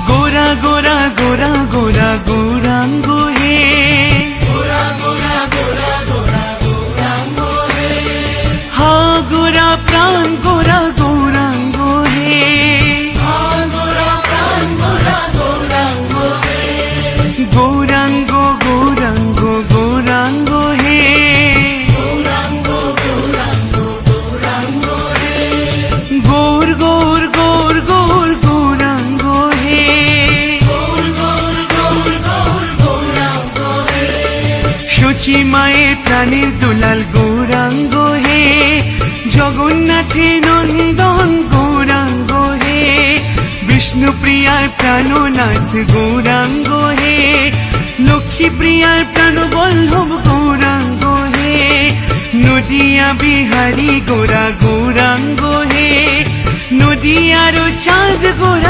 गोरा गोरा गोरा गोरा गौरांग हे गोरा गोरा गोरा गोरा गौरांग हे हा गोरा प्राण गोरा गौरांग हे गोरा प्राण गोरा गौरांग हे गौरांग गौरांग गौरांग हे गौरांग गौरांग गौरांग हे गौर गौर गौर गौर गौरांग हे गौर गौर गौर गौर गौरांग हे शुचि माয়ের প্রাণের দুলাল গৌরাঙ্গ হে জগন্নাথের নন্দন গৌরাঙ্গ হে বিষ্ণু প্রিয়ার প্রাণনাথ গৌরাঙ্গ হে লক্ষ্মী প্রিয়ার প্রাণবল্লভ গৌরাঙ্গ হে নদিয়া বিহারী গোরা গৌরাঙ্গ হে নদিয়ার চাঁদ গোরা